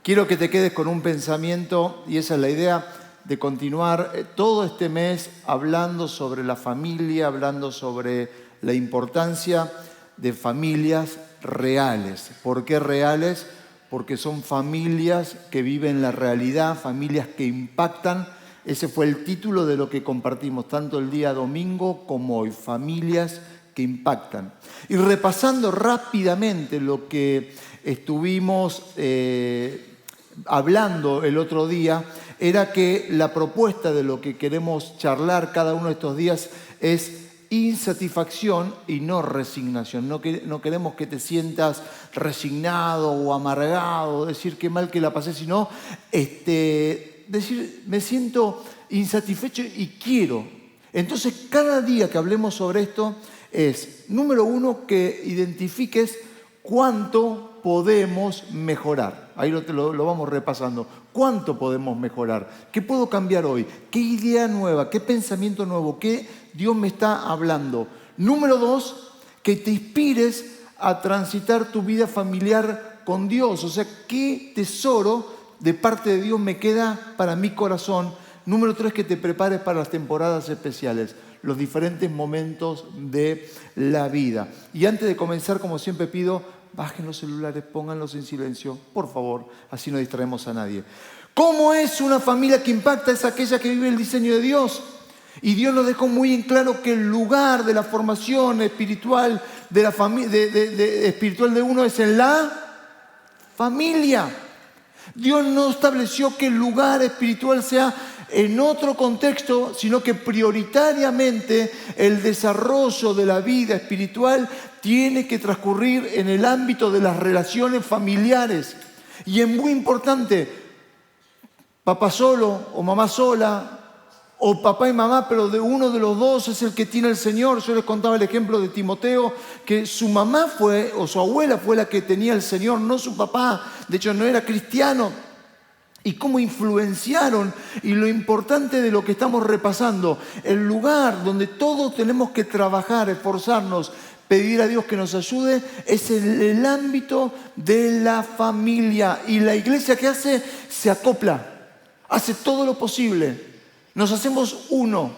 Quiero que te quedes con un pensamiento, y esa es la idea, de continuar todo este mes hablando sobre la familia, hablando sobre la importancia de familias reales. ¿Por qué reales? Porque son familias que viven la realidad, familias que impactan. Ese fue el título de lo que compartimos tanto el día domingo como hoy, familias que impactan. Y repasando rápidamente lo que estuvimos hablando el otro día, era que la propuesta de lo que queremos charlar cada uno de estos días es insatisfacción y no resignación. No queremos que te sientas resignado o amargado, decir qué mal que la pasé, sino decir me siento insatisfecho y quiero. Entonces, cada día que hablemos sobre esto es, número uno, que identifiques cuánto podemos mejorar. Ahí lo vamos repasando. ¿Cuánto podemos mejorar? ¿Qué puedo cambiar hoy? ¿Qué idea nueva? ¿Qué pensamiento nuevo? ¿Qué Dios me está hablando? Número dos, que te inspires a transitar tu vida familiar con Dios. O sea, ¿qué tesoro de parte de Dios me queda para mi corazón? Número tres, que te prepares para las temporadas especiales, los diferentes momentos de la vida. Y antes de comenzar, como siempre pido, bajen los celulares, pónganlos en silencio, por favor, así no distraemos a nadie. ¿Cómo es una familia que impacta? Es aquella que vive el diseño de Dios. Y Dios nos dejó muy en claro que el lugar de la formación espiritual de la espiritual de uno es en la familia. Dios no estableció que el lugar espiritual sea en otro contexto, sino que prioritariamente el desarrollo de la vida espiritual tiene que transcurrir en el ámbito de las relaciones familiares. Y es muy importante, papá solo o mamá sola, o papá y mamá, pero de uno de los dos es el que tiene el Señor. Yo les contaba el ejemplo de Timoteo, que su mamá fue, o su abuela fue la que tenía el Señor, no su papá. De hecho, no era cristiano. Y cómo influenciaron, y lo importante de lo que estamos repasando, el lugar donde todos tenemos que trabajar, esforzarnos, pedir a Dios que nos ayude, es el ámbito de la familia. Y la iglesia, ¿qué hace? Se acopla, hace todo lo posible. Nos hacemos uno,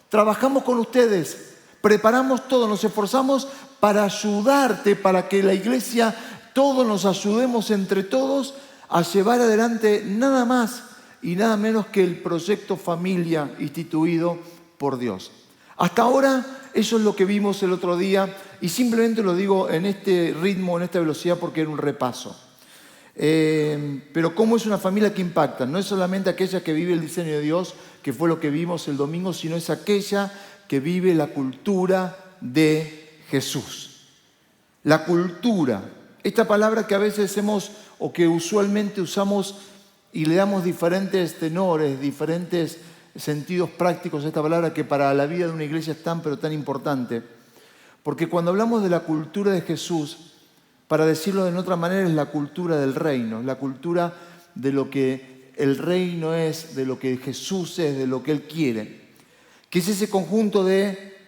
trabajamos con ustedes, preparamos todo, nos esforzamos para ayudarte, para que la iglesia, todos nos ayudemos entre todos a llevar adelante nada más y nada menos que el proyecto familia instituido por Dios. Hasta ahora, eso es lo que vimos el otro día, y simplemente lo digo en este ritmo, en esta velocidad, porque era un repaso. Pero ¿cómo es una familia que impacta? No es solamente aquella que vive el diseño de Dios, que fue lo que vimos el domingo, sino es aquella que vive la cultura de Jesús. La cultura, esta palabra que a veces o que usualmente usamos y le damos diferentes tenores, diferentes sentidos prácticos a esta palabra, que para la vida de una iglesia es tan pero tan importante. Porque cuando hablamos de la cultura de Jesús, para decirlo de otra manera, es la cultura del reino, la cultura de lo que el reino es, de lo que Jesús es, de lo que Él quiere. Que es ese conjunto de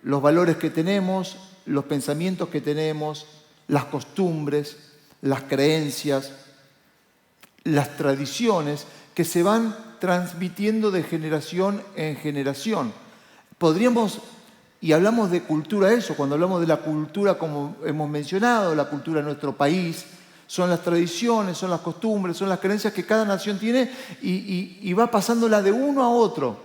los valores que tenemos, los pensamientos que tenemos, las costumbres, las creencias, las tradiciones que se van transmitiendo de generación en generación. Y hablamos de cultura eso, cuando hablamos de la cultura, como hemos mencionado, la cultura de nuestro país, son las tradiciones, son las costumbres, son las creencias que cada nación tiene y va pasándola de uno a otro,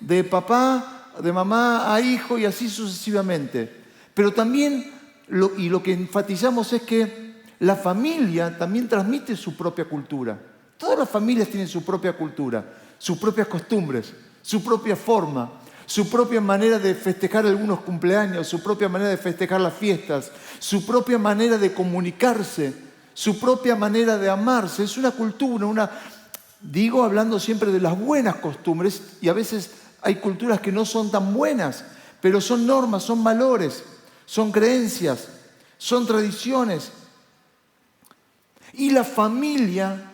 de papá, de mamá a hijo y así sucesivamente. Pero también, lo que enfatizamos es que la familia también transmite su propia cultura. Todas las familias tienen su propia cultura, sus propias costumbres, su propia forma, su propia manera de festejar algunos cumpleaños, su propia manera de festejar las fiestas, su propia manera de comunicarse, su propia manera de amarse. Es una cultura, digo hablando siempre de las buenas costumbres, y a veces hay culturas que no son tan buenas, pero son normas, son valores, son creencias, son tradiciones. Y la familia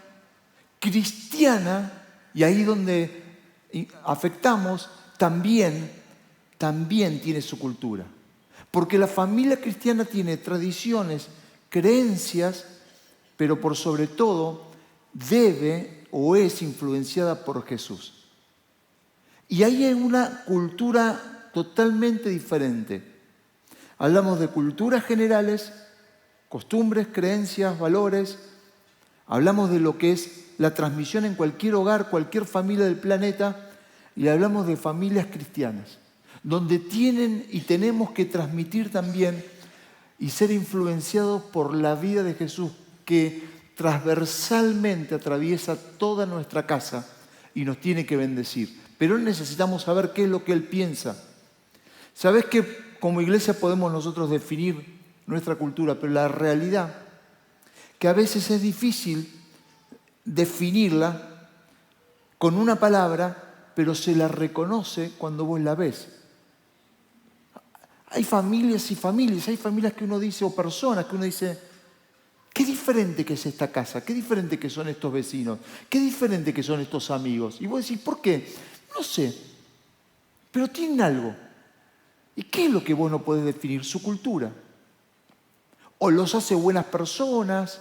cristiana, y ahí donde afectamos, también tiene su cultura. Porque la familia cristiana tiene tradiciones, creencias, pero por sobre todo debe o es influenciada por Jesús. Y ahí hay una cultura totalmente diferente. Hablamos de culturas generales, costumbres, creencias, valores. Hablamos de lo que es la transmisión en cualquier hogar, cualquier familia del planeta. Y hablamos de familias cristianas, donde tienen y tenemos que transmitir también y ser influenciados por la vida de Jesús, que transversalmente atraviesa toda nuestra casa y nos tiene que bendecir. Pero necesitamos saber qué es lo que Él piensa. ¿Sabés que como iglesia podemos nosotros definir nuestra cultura? Pero la realidad, que a veces es difícil definirla con una palabra, pero se la reconoce cuando vos la ves. Hay familias y familias, hay familias que uno dice, o personas que uno dice, qué diferente que es esta casa, qué diferente que son estos vecinos, qué diferente que son estos amigos. Y vos decís, ¿por qué? No sé, pero tienen algo. ¿Y qué es lo que vos no podés definir? Su cultura. O los hace buenas personas,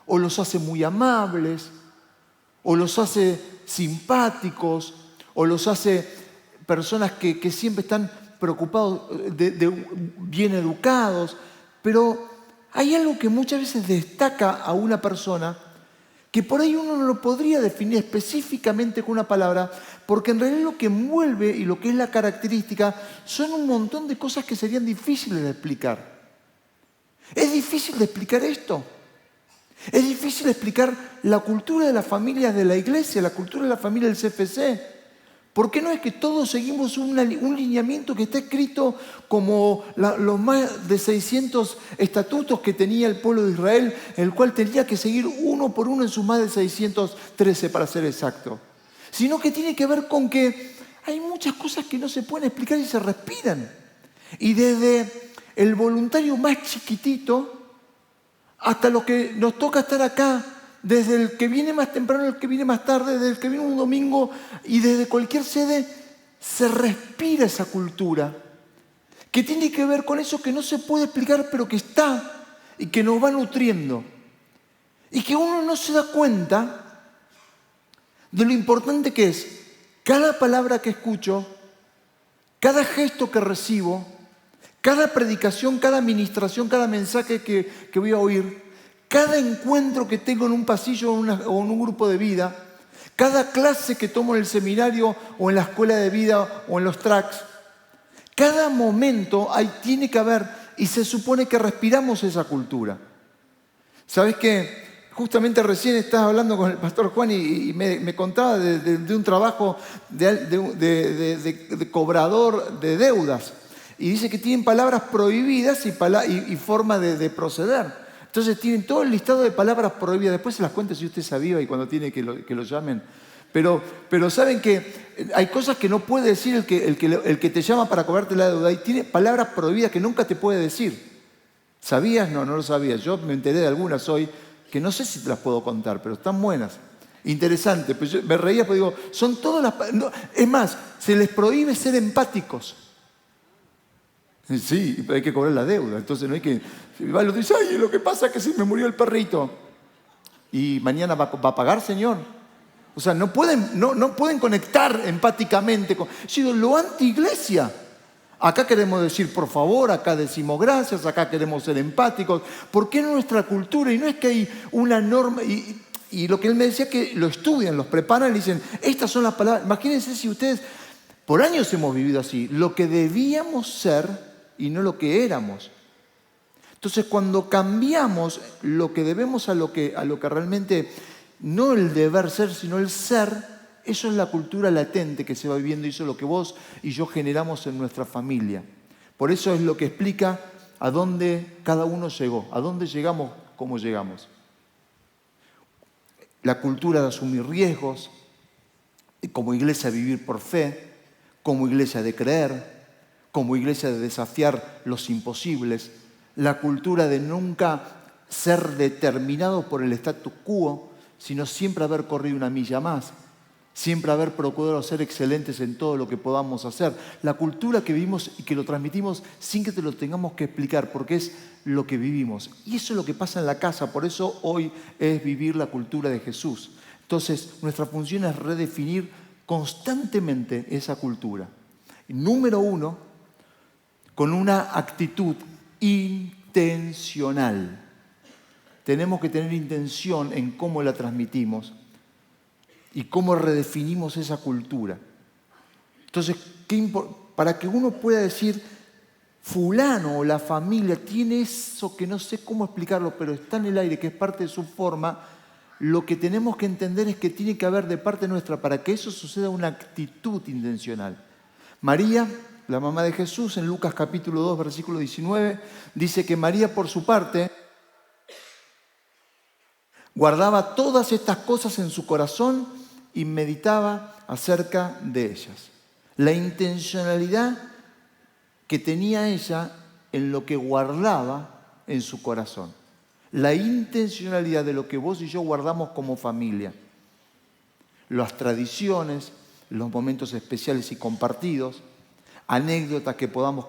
o los hace muy amables, o los hace simpáticos, o los hace personas que siempre están preocupados, bien educados. Pero hay algo que muchas veces destaca a una persona que por ahí uno no lo podría definir específicamente con una palabra, porque en realidad lo que envuelve y lo que es la característica son un montón de cosas que serían difíciles de explicar. ¿Es difícil de explicar esto? Es difícil explicar la cultura de las familias de la iglesia, la cultura de la familia del CFC. ¿Por qué no es que todos seguimos un lineamiento que está escrito como los más de 600 estatutos que tenía el pueblo de Israel, el cual tenía que seguir uno por uno en sus más de 613 para ser exacto? Sino que tiene que ver con que hay muchas cosas que no se pueden explicar y se respiran. Y desde el voluntario más chiquitito hasta lo que nos toca estar acá, desde el que viene más temprano, el que viene más tarde, desde el que viene un domingo y desde cualquier sede, se respira esa cultura que tiene que ver con eso que no se puede explicar, pero que está y que nos va nutriendo. Y que uno no se da cuenta de lo importante que es cada palabra que escucho, cada gesto que recibo, cada predicación, cada administración, cada mensaje que voy a oír, cada encuentro que tengo en un pasillo o en un grupo de vida, cada clase que tomo en el seminario o en la escuela de vida o en los tracks, cada momento ahí tiene que haber, y se supone que respiramos esa cultura. ¿Sabés qué? Justamente recién estaba hablando con el pastor Juan y me contaba de un trabajo de cobrador de deudas. Y dice que tienen palabras prohibidas y forma de proceder. Entonces tienen todo el listado de palabras prohibidas. Después se las cuento si usted sabía y cuando tiene que lo llamen. Pero saben que hay cosas que no puede decir el que te llama para cobrarte la deuda. Y tiene palabras prohibidas que nunca te puede decir. ¿Sabías? No lo sabías. Yo me enteré de algunas hoy que no sé si te las puedo contar, pero están buenas. Interesante. Pues yo me reía porque digo, son todas las... No, es más, se les prohíbe ser empáticos. Sí, hay que cobrar la deuda. Entonces no hay que... Va y dice, ay, lo que pasa es que se me murió el perrito. ¿Y mañana va a pagar, señor? O sea, no pueden conectar empáticamente con... Sino lo anti-iglesia. Acá queremos decir por favor, acá decimos gracias, acá queremos ser empáticos. ¿Por qué no nuestra cultura? Y no es que hay una norma... Y lo que él me decía que lo estudian, los preparan y dicen, estas son las palabras. Imagínense si ustedes... Por años hemos vivido así. Lo que debíamos ser y no lo que éramos. Entonces, cuando cambiamos lo que debemos a lo que realmente, no el deber ser, sino el ser, eso es la cultura latente que se va viviendo y eso es lo que vos y yo generamos en nuestra familia. Por eso es lo que explica a dónde cada uno llegó, a dónde llegamos, cómo llegamos. La cultura de asumir riesgos, como iglesia vivir por fe, como iglesia de creer, como iglesia de desafiar los imposibles, la cultura de nunca ser determinado por el status quo, sino siempre haber corrido una milla más. Siempre haber procurado ser excelentes en todo lo que podamos hacer. La cultura que vivimos y que lo transmitimos sin que te lo tengamos que explicar, porque es lo que vivimos. Y eso es lo que pasa en la casa, por eso hoy es vivir la cultura de Jesús. Entonces, nuestra función es redefinir constantemente esa cultura. Y número 1, con una actitud intencional. Tenemos que tener intención en cómo la transmitimos y cómo redefinimos esa cultura. Entonces, para que uno pueda decir, fulano o la familia tiene eso que no sé cómo explicarlo, pero está en el aire, que es parte de su forma, lo que tenemos que entender es que tiene que haber de parte nuestra, para que eso suceda, una actitud intencional. María, la mamá de Jesús, en Lucas capítulo 2, versículo 19, dice que María, por su parte, guardaba todas estas cosas en su corazón y meditaba acerca de ellas. La intencionalidad que tenía ella en lo que guardaba en su corazón. La intencionalidad de lo que vos y yo guardamos como familia. Las tradiciones, los momentos especiales y compartidos, anécdotas que podamos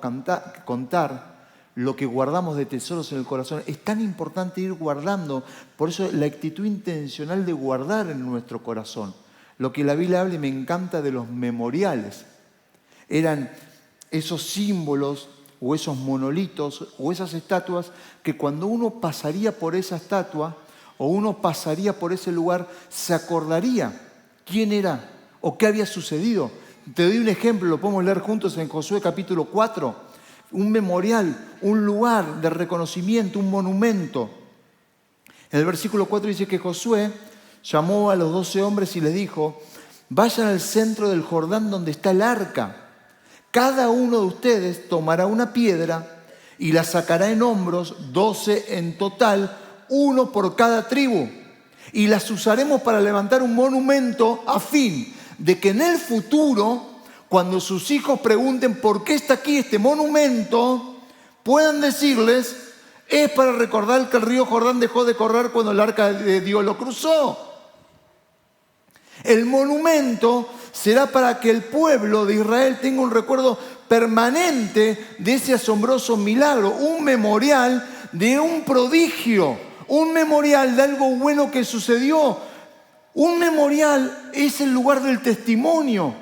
contar, lo que guardamos de tesoros en el corazón. Es tan importante ir guardando, por eso la actitud intencional de guardar en nuestro corazón. Lo que la Biblia habla, y me encanta, de los memoriales. Eran esos símbolos o esos monolitos o esas estatuas que cuando uno pasaría por esa estatua o uno pasaría por ese lugar, se acordaría quién era o qué había sucedido. Te doy un ejemplo, lo podemos leer juntos en Josué capítulo 4. Un memorial, un lugar de reconocimiento, un monumento. En el versículo 4 dice que Josué llamó a los 12 hombres y les dijo: vayan al centro del Jordán donde está el arca. Cada uno de ustedes tomará una piedra y la sacará en hombros, 12 en total, uno por cada tribu. Y las usaremos para levantar un monumento a fin de que en el futuro, cuando sus hijos pregunten por qué está aquí este monumento, puedan decirles: es para recordar que el río Jordán dejó de correr cuando el arca de Dios lo cruzó. El monumento será para que el pueblo de Israel tenga un recuerdo permanente de ese asombroso milagro, un memorial de un prodigio, un memorial de algo bueno que sucedió. Un memorial es el lugar del testimonio.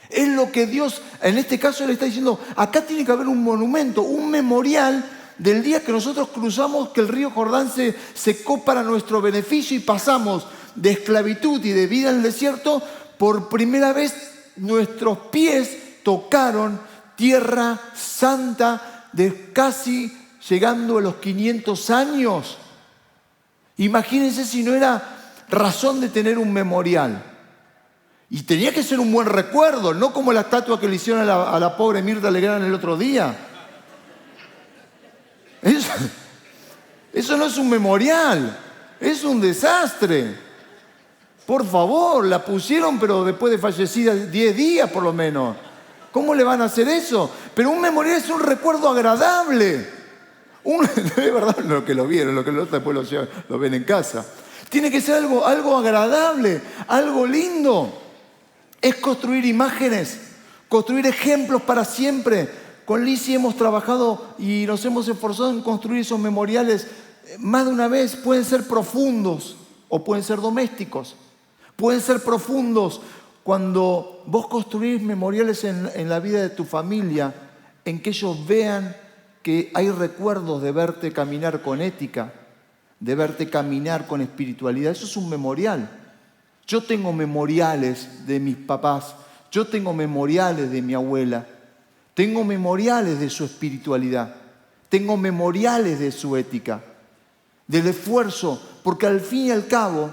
Es lo que Dios, en este caso, le está diciendo: acá tiene que haber un monumento, un memorial del día que nosotros cruzamos, que el río Jordán se secó para nuestro beneficio y pasamos de esclavitud y de vida en el desierto. Por primera vez nuestros pies tocaron tierra santa, de casi llegando a los 500 años. Imagínense si no era razón de tener un memorial. Y tenía que ser un buen recuerdo, no como la estatua que le hicieron a la pobre Mirta Legrand el otro día. Eso no es un memorial, es un desastre. Por favor, la pusieron, pero después de fallecida 10 días por lo menos. ¿Cómo le van a hacer eso? Pero un memorial es un recuerdo agradable. De verdad, lo que lo vieron, lo que después lo ven en casa. Tiene que ser algo agradable, algo lindo. Es construir imágenes, construir ejemplos para siempre. Con Lizzie hemos trabajado y nos hemos esforzado en construir esos memoriales más de una vez. Pueden ser profundos o pueden ser domésticos. Pueden ser profundos cuando vos construís memoriales en la vida de tu familia, en que ellos vean que hay recuerdos de verte caminar con ética, de verte caminar con espiritualidad. Eso es un memorial. Yo tengo memoriales de mis papás, yo tengo memoriales de mi abuela, tengo memoriales de su espiritualidad, tengo memoriales de su ética, del esfuerzo, porque al fin y al cabo,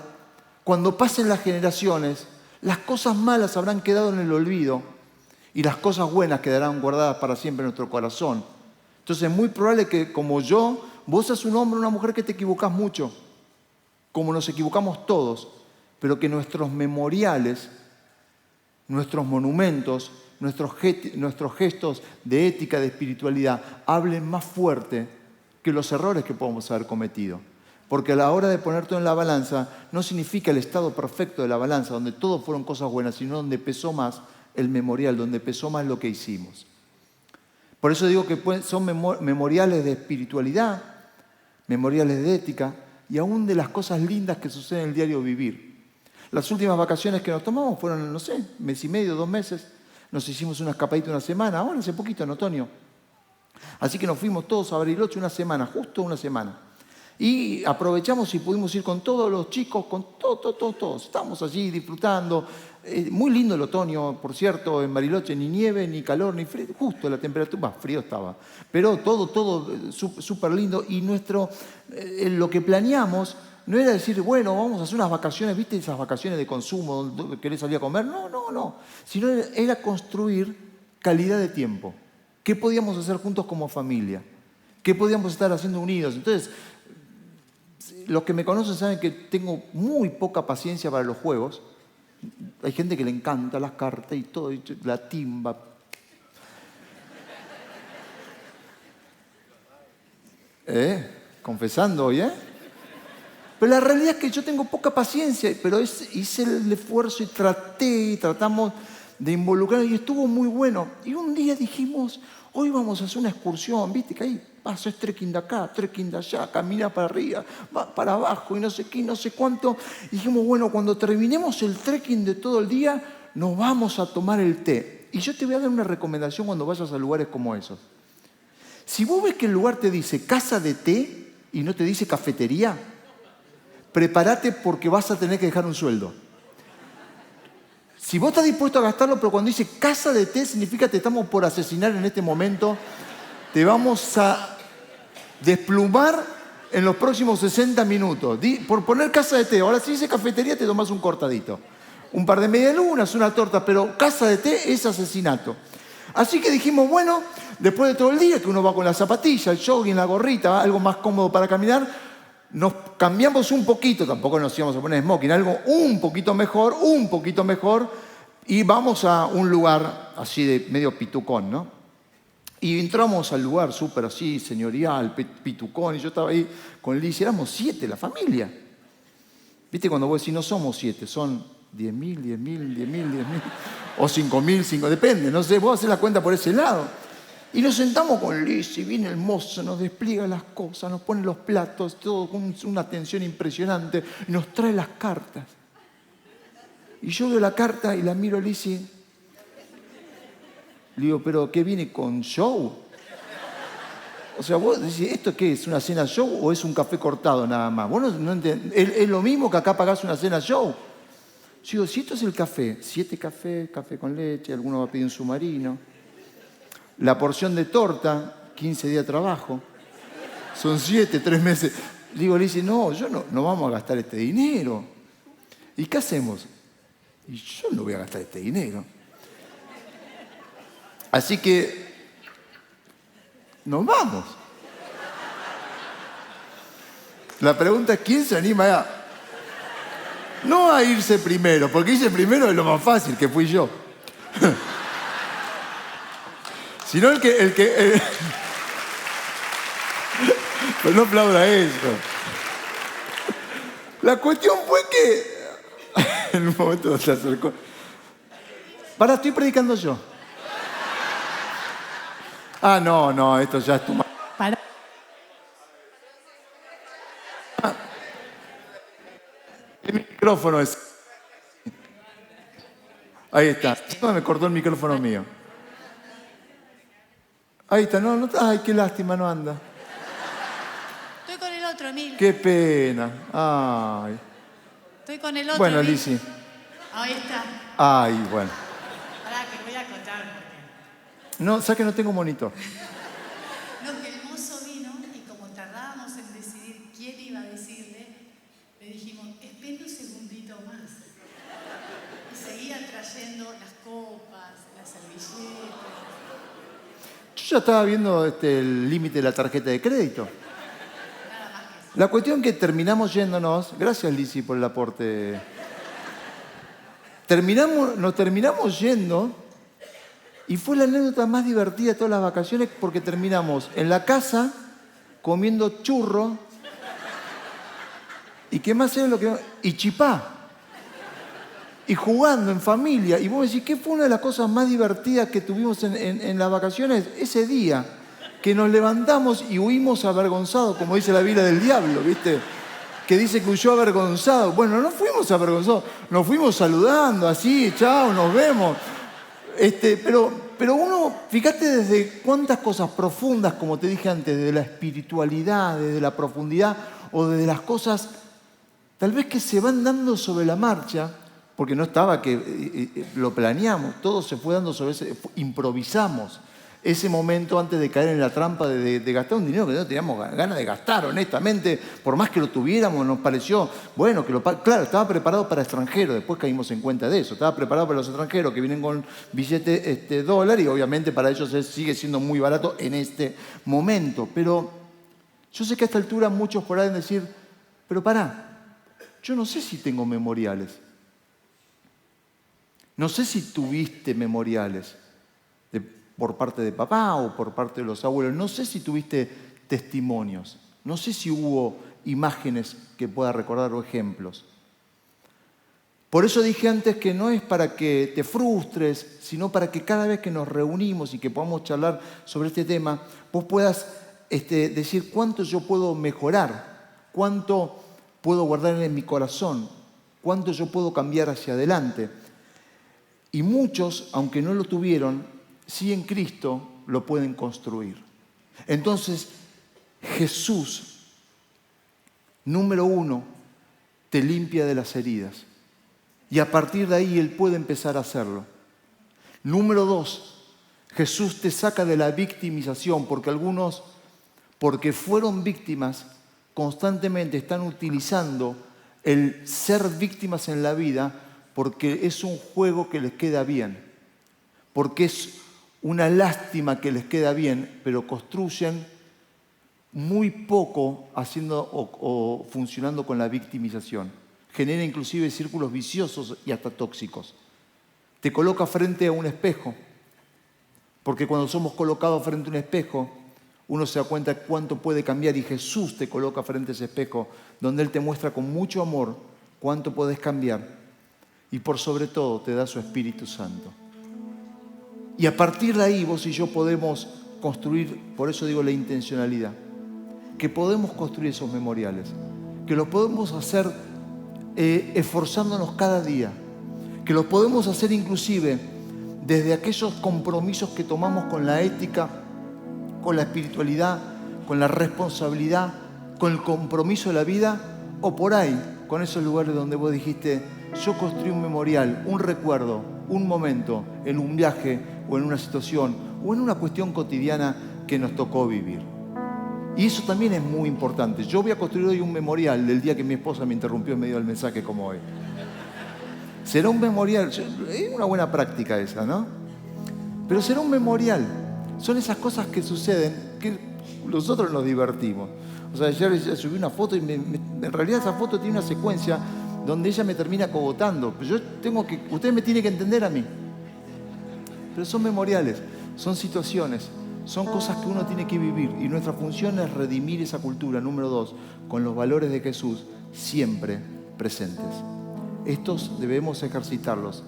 cuando pasen las generaciones, las cosas malas habrán quedado en el olvido y las cosas buenas quedarán guardadas para siempre en nuestro corazón. Entonces es muy probable que, como yo, vos seas un hombre o una mujer que te equivocás mucho, como nos equivocamos todos, pero que nuestros memoriales, nuestros monumentos, nuestros gestos de ética, de espiritualidad, hablen más fuerte que los errores que podemos haber cometido. Porque a la hora de poner todo en la balanza, no significa el estado perfecto de la balanza, donde todo fueron cosas buenas, sino donde pesó más el memorial, donde pesó más lo que hicimos. Por eso digo que son memoriales de espiritualidad, memoriales de ética y aún de las cosas lindas que suceden en el diario vivir. Las últimas vacaciones que nos tomamos fueron, no sé, mes y medio, 2 meses. Nos hicimos una escapadita una semana, ahora hace poquito, en otoño. Así que nos fuimos todos a Bariloche una semana, justo una semana. Y aprovechamos y pudimos ir con todos los chicos, con todos. Estamos allí disfrutando. Muy lindo el otoño, por cierto, en Bariloche, ni nieve, ni calor, ni frío. Justo la temperatura, frío estaba. Pero todo súper lindo. Y lo que planeamos no era decir, bueno, vamos a hacer unas vacaciones, ¿viste? Esas vacaciones de consumo, donde querés salir a comer. No. Sino era construir calidad de tiempo. ¿Qué podíamos hacer juntos como familia? ¿Qué podíamos estar haciendo unidos? Entonces, los que me conocen saben que tengo muy poca paciencia para los juegos. Hay gente que le encanta las cartas y todo, la timba. Confesando hoy, Pero la realidad es que yo tengo poca paciencia, pero hice el esfuerzo y tratamos de involucrar y estuvo muy bueno. Y un día dijimos, hoy vamos a hacer una excursión, viste que ahí es trekking de acá, trekking de allá, camina para arriba, va para abajo y no sé qué, no sé cuánto. Y dijimos, bueno, cuando terminemos el trekking de todo el día, nos vamos a tomar el té. Y yo te voy a dar una recomendación cuando vayas a lugares como esos. Si vos ves que el lugar te dice casa de té y no te dice cafetería, prepárate porque vas a tener que dejar un sueldo. Si vos estás dispuesto a gastarlo, pero cuando dice casa de té, significa que te estamos por asesinar en este momento. Te vamos a desplumar en los próximos 60 minutos. Por poner casa de té. Ahora si dice cafetería, te tomás un cortadito. Un par de medialunas, una torta, pero casa de té es asesinato. Así que dijimos, bueno, después de todo el día, que uno va con la zapatilla, el jogging, la gorrita, algo más cómodo para caminar, nos cambiamos un poquito, tampoco nos íbamos a poner smoking, algo un poquito mejor, y vamos a un lugar así de medio pitucón, ¿no? Y entramos al lugar súper así, señorial, pitucón, y yo estaba ahí con Liz, éramos 7, la familia. ¿Viste cuando vos decís no somos 7, son 10.000, o 5.000, depende, no sé, vos hacés la cuenta por ese lado. Y nos sentamos con Liz y viene el mozo, nos despliega las cosas, nos pone los platos, todo con una atención impresionante, nos trae las cartas. Y yo veo la carta y la miro a Liz y le digo, ¿pero qué viene con show? O sea, vos decís, ¿esto qué es? ¿Una cena show o es un café cortado nada más? Vos no entendés. Es lo mismo que acá pagás una cena show. Yo digo, si esto es el café, 7 cafés, café con leche, alguno va a pedir un submarino. La porción de torta, 15 días de trabajo. Son 7, 3 meses. Le digo, Lizy, no vamos a gastar este dinero. ¿Y qué hacemos? Y yo no voy a gastar este dinero. Así que nos vamos. La pregunta es, ¿quién se anima no a irse primero? Porque irse primero es lo más fácil, que fui yo. Sino el que Pero no aplauda eso. La cuestión fue que en un momento se acercó. Para, estoy predicando yo. Ah, no, esto ya es tu madre. Para. El micrófono es. Ahí está. No, me cortó el micrófono mío. Ahí está, no, ay, qué lástima, no anda. Estoy con el otro, Emil. Qué pena. Ay. Estoy con el otro. Bueno, Emil. Lizy. Ahí está. Ay, bueno. Pará, que voy a contar. No, ¿sabes que no tengo monitor? No, que el mozo vino y como tardábamos en decidir quién iba a decirle, le dijimos, espera un segundito más. Y seguía trayendo las copas, las servilletas. Yo ya estaba viendo el límite de la tarjeta de crédito. Nada más que eso. La cuestión que terminamos yéndonos, gracias Lizy por el aporte. Nos terminamos yendo y fue la anécdota más divertida de todas las vacaciones porque terminamos en la casa comiendo churro ¿Y qué más era lo que...? Y chipá. Y jugando en familia. Y vos decís, ¿qué fue una de las cosas más divertidas que tuvimos en las vacaciones? Ese día que nos levantamos y huimos avergonzados, como dice la Biblia del diablo, ¿viste? Que dice que huyó avergonzado. Bueno, no fuimos avergonzados, nos fuimos saludando así, chao, nos vemos. Pero uno, fíjate desde cuántas cosas profundas, como te dije antes, de la espiritualidad, desde la profundidad o desde las cosas tal vez que se van dando sobre la marcha, porque no estaba que lo planeamos, todo se fue dando sobre ese, improvisamos ese momento antes de caer en la trampa de gastar un dinero que no teníamos ganas de gastar, honestamente, por más que lo tuviéramos, nos pareció, bueno, claro, estaba preparado para extranjeros, después caímos en cuenta de eso, estaba preparado para los extranjeros que vienen con billete dólar y obviamente para ellos sigue siendo muy barato en este momento, pero yo sé que a esta altura muchos podrán decir, pero pará, yo no sé si tengo memoriales, no sé si tuviste memoriales por parte de papá o por parte de los abuelos. No sé si tuviste testimonios. No sé si hubo imágenes que pueda recordar o ejemplos. Por eso dije antes que no es para que te frustres, sino para que cada vez que nos reunimos y que podamos charlar sobre este tema, vos puedas decir cuánto yo puedo mejorar, cuánto puedo guardar en mi corazón, cuánto yo puedo cambiar hacia adelante. Y muchos, aunque no lo tuvieron, sí en Cristo lo pueden construir. Entonces, Jesús, número 1, te limpia de las heridas. Y a partir de ahí Él puede empezar a hacerlo. Número 2, Jesús te saca de la victimización, porque algunos, porque fueron víctimas, constantemente están utilizando el ser víctimas en la vida porque es un juego que les queda bien, porque es una lástima que les queda bien, pero construyen muy poco haciendo o funcionando con la victimización. Genera inclusive círculos viciosos y hasta tóxicos. Te coloca frente a un espejo, porque cuando somos colocados frente a un espejo, uno se da cuenta cuánto puede cambiar y Jesús te coloca frente a ese espejo, donde Él te muestra con mucho amor cuánto puedes cambiar y por sobre todo te da su Espíritu Santo. Y a partir de ahí vos y yo podemos construir, por eso digo la intencionalidad, que podemos construir esos memoriales, que los podemos hacer esforzándonos cada día, que los podemos hacer inclusive desde aquellos compromisos que tomamos con la ética, con la espiritualidad, con la responsabilidad, con el compromiso de la vida, o por ahí, con esos lugares donde vos dijiste, yo construí un memorial, un recuerdo, un momento, en un viaje o en una situación o en una cuestión cotidiana que nos tocó vivir. Y eso también es muy importante. Yo voy a construir hoy un memorial del día que mi esposa me interrumpió en medio del mensaje como hoy. Será un memorial, es una buena práctica esa, ¿no? Pero será un memorial. Son esas cosas que suceden que nosotros nos divertimos. O sea, ayer subí una foto y en realidad esa foto tiene una secuencia donde ella me termina cogotando. Pero ustedes me tienen que entender a mí. Pero son memoriales, son situaciones, son cosas que uno tiene que vivir. Y nuestra función es redimir esa cultura, número 2, con los valores de Jesús siempre presentes. Estos debemos ejercitarlos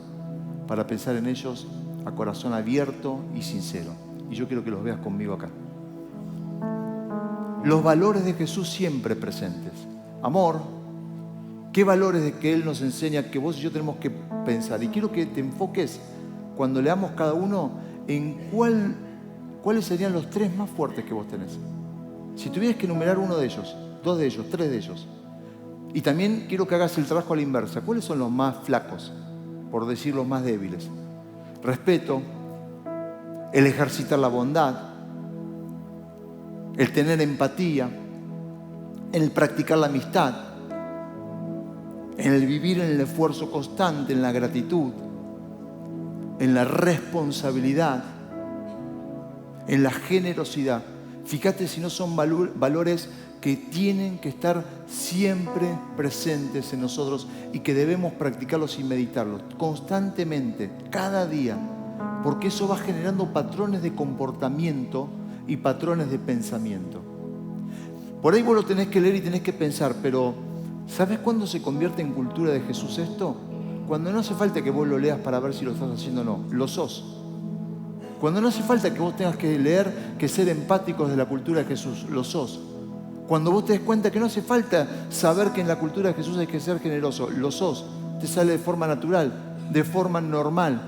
para pensar en ellos a corazón abierto y sincero. Y yo quiero que los veas conmigo acá. Los valores de Jesús siempre presentes. Amor. ¿Qué valores de que Él nos enseña que vos y yo tenemos que pensar? Y quiero que te enfoques, cuando leamos cada uno, en cuáles serían los 3 más fuertes que vos tenés. Si tuvieras que enumerar uno de ellos, 2 de ellos, 3 de ellos. Y también quiero que hagas el trabajo a la inversa. ¿Cuáles son los más flacos? Por decir los más débiles. Respeto, el ejercitar la bondad, el tener empatía, el practicar la amistad, en el vivir en el esfuerzo constante, en la gratitud, en la responsabilidad, en la generosidad. Fíjate si no son valores que tienen que estar siempre presentes en nosotros y que debemos practicarlos y meditarlos constantemente, cada día, porque eso va generando patrones de comportamiento y patrones de pensamiento. Por ahí vos lo tenés que leer y tenés que pensar, pero ¿Sabes cuándo se convierte en cultura de Jesús esto? Cuando no hace falta que vos lo leas para ver si lo estás haciendo o no, lo sos. Cuando no hace falta que vos tengas que leer, que ser empáticos de la cultura de Jesús, lo sos. Cuando vos te des cuenta que no hace falta saber que en la cultura de Jesús hay que ser generoso, lo sos. Te sale de forma natural, de forma normal.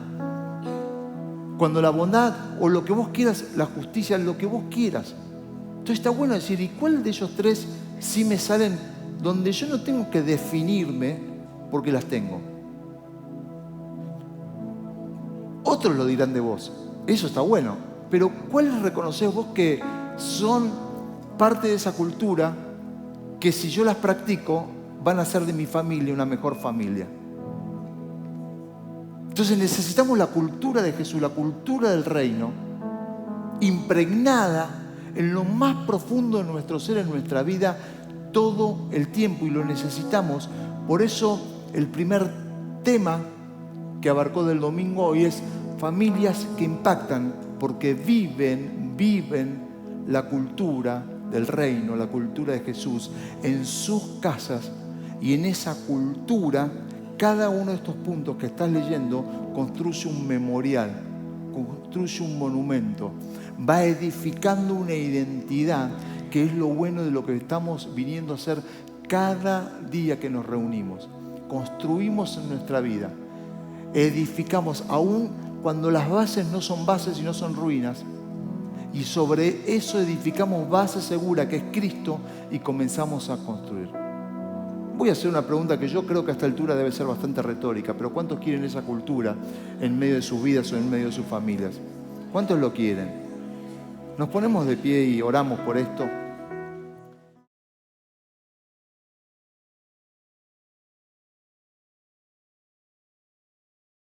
Cuando la bondad o lo que vos quieras, la justicia, lo que vos quieras. Entonces está bueno decir, ¿y cuál de ellos tres sí me salen donde yo no tengo que definirme porque las tengo? Otros lo dirán de vos. Eso está bueno. Pero ¿cuáles reconocés vos que son parte de esa cultura que si yo las practico van a hacer de mi familia una mejor familia? Entonces necesitamos la cultura de Jesús, la cultura del reino, impregnada en lo más profundo de nuestro ser, en nuestra vida, todo el tiempo, y lo necesitamos. Por eso el primer tema que abarcó del domingo hoy es familias que impactan, porque viven la cultura del reino, la cultura de Jesús en sus casas, y en esa cultura cada uno de estos puntos que estás leyendo construye un memorial, construye un monumento, va edificando una identidad, que es lo bueno de lo que estamos viniendo a hacer cada día que nos reunimos. Construimos en nuestra vida, edificamos aún cuando las bases no son bases y no son ruinas, y sobre eso edificamos base segura que es Cristo, y comenzamos a construir. Voy a hacer una pregunta que yo creo que a esta altura debe ser bastante retórica, pero ¿cuántos quieren esa cultura en medio de sus vidas o en medio de sus familias? ¿Cuántos lo quieren? Nos ponemos de pie y oramos por esto.